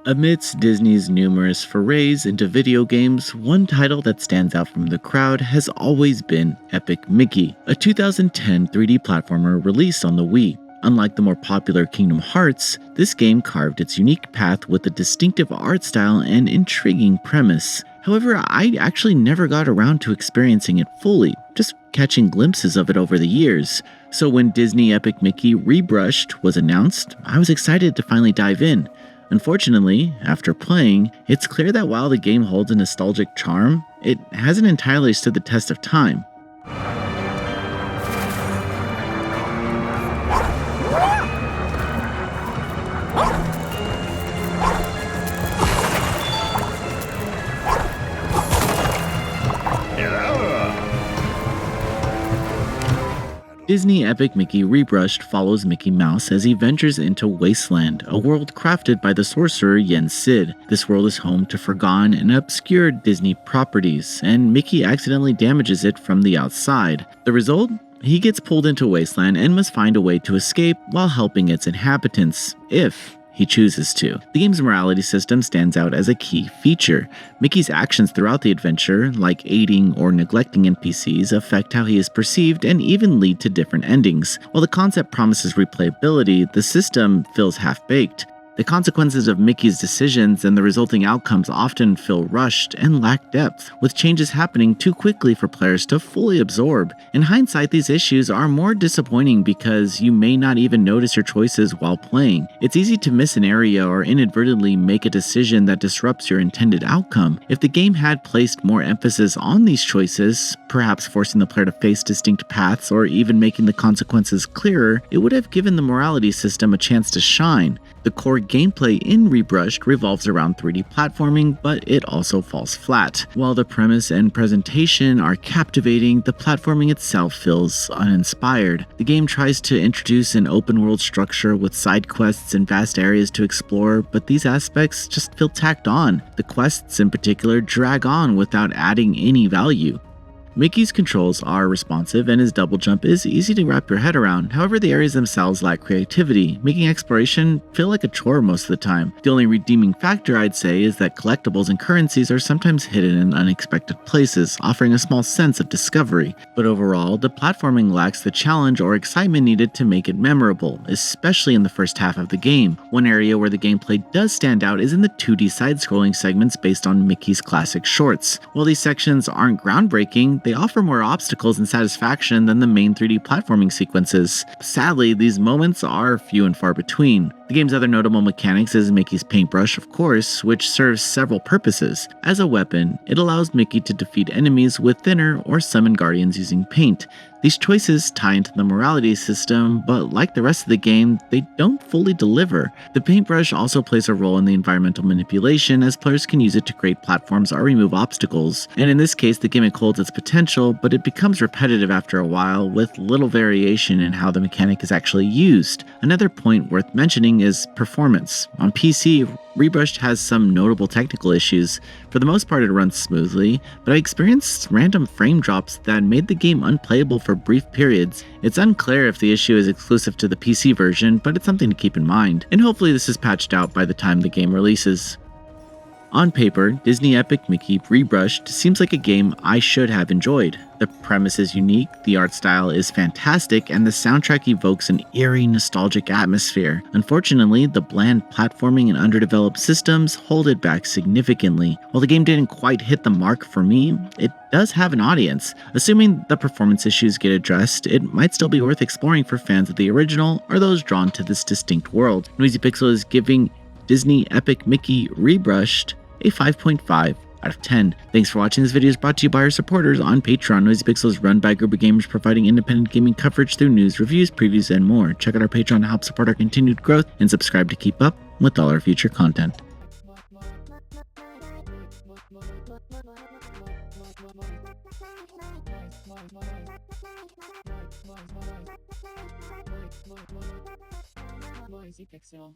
Amidst Disney's numerous forays into video games, one title that stands out from the crowd has always been Epic Mickey, a 2010 3D platformer released on the Wii. Unlike the more popular Kingdom Hearts, this game carved its unique path with a distinctive art style and intriguing premise. However, I actually never got around to experiencing it fully, just catching glimpses of it over the years. So when Disney Epic Mickey Rebrushed was announced, I was excited to finally dive in. Unfortunately, after playing, it's clear that while the game holds a nostalgic charm, it hasn't entirely stood the test of time. Disney Epic Mickey Rebrushed follows Mickey Mouse as he ventures into Wasteland, a world crafted by the sorcerer Yen Sid. This world is home to forgotten and obscure Disney properties, and Mickey accidentally damages it from the outside. The result? He gets pulled into Wasteland and must find a way to escape while helping its inhabitants, if he chooses to. The game's morality system stands out as a key feature. Mickey's actions throughout the adventure, like aiding or neglecting NPCs, affect how he is perceived and even lead to different endings. While the concept promises replayability, the system feels half-baked. The consequences of Mickey's decisions and the resulting outcomes often feel rushed and lack depth, with changes happening too quickly for players to fully absorb. In hindsight, these issues are more disappointing because you may not even notice your choices while playing. It's easy to miss an area or inadvertently make a decision that disrupts your intended outcome. If the game had placed more emphasis on these choices, perhaps forcing the player to face distinct paths or even making the consequences clearer, it would have given the morality system a chance to shine. The core gameplay in Rebrushed revolves around 3D platforming, but it also falls flat. While the premise and presentation are captivating, the platforming itself feels uninspired. The game tries to introduce an open-world structure with side quests and vast areas to explore, but these aspects just feel tacked on. The quests in particular drag on without adding any value. Mickey's controls are responsive and his double jump is easy to wrap your head around. However, the areas themselves lack creativity, making exploration feel like a chore most of the time. The only redeeming factor I'd say is that collectibles and currencies are sometimes hidden in unexpected places, offering a small sense of discovery. But overall, the platforming lacks the challenge or excitement needed to make it memorable, especially in the first half of the game. One area where the gameplay does stand out is in the 2D side-scrolling segments based on Mickey's classic shorts. While these sections aren't groundbreaking, they offer more obstacles and satisfaction than the main 3D platforming sequences. Sadly, these moments are few and far between. The game's other notable mechanics is Mickey's paintbrush, of course, which serves several purposes. As a weapon, it allows Mickey to defeat enemies with thinner or summon guardians using paint. These choices tie into the morality system, but like the rest of the game, they don't fully deliver. The paintbrush also plays a role in the environmental manipulation, as players can use it to create platforms or remove obstacles. And in this case, the gimmick holds its potential, but it becomes repetitive after a while, with little variation in how the mechanic is actually used. Another point worth mentioning is performance. On PC, Rebrushed has some notable technical issues. For the most part, it runs smoothly, but I experienced random frame drops that made the game unplayable for brief periods. It's unclear if the issue is exclusive to the PC version, but it's something to keep in mind, and hopefully this is patched out by the time the game releases. On paper, Disney Epic Mickey Rebrushed seems like a game I should have enjoyed. The premise is unique, the art style is fantastic, and the soundtrack evokes an eerie, nostalgic atmosphere. Unfortunately, the bland platforming and underdeveloped systems hold it back significantly. While the game didn't quite hit the mark for me, it does have an audience. Assuming the performance issues get addressed, it might still be worth exploring for fans of the original or those drawn to this distinct world. Noisy Pixel is giving Disney Epic Mickey Rebrushed a 5.5 out of 10. Thanks for watching. This video is brought to you by our supporters on Patreon. Noisy Pixel is run by a group of gamers providing independent gaming coverage through news, reviews, previews, and more. Check out our Patreon to help support our continued growth and subscribe to keep up with all our future content. Noisy Pixel.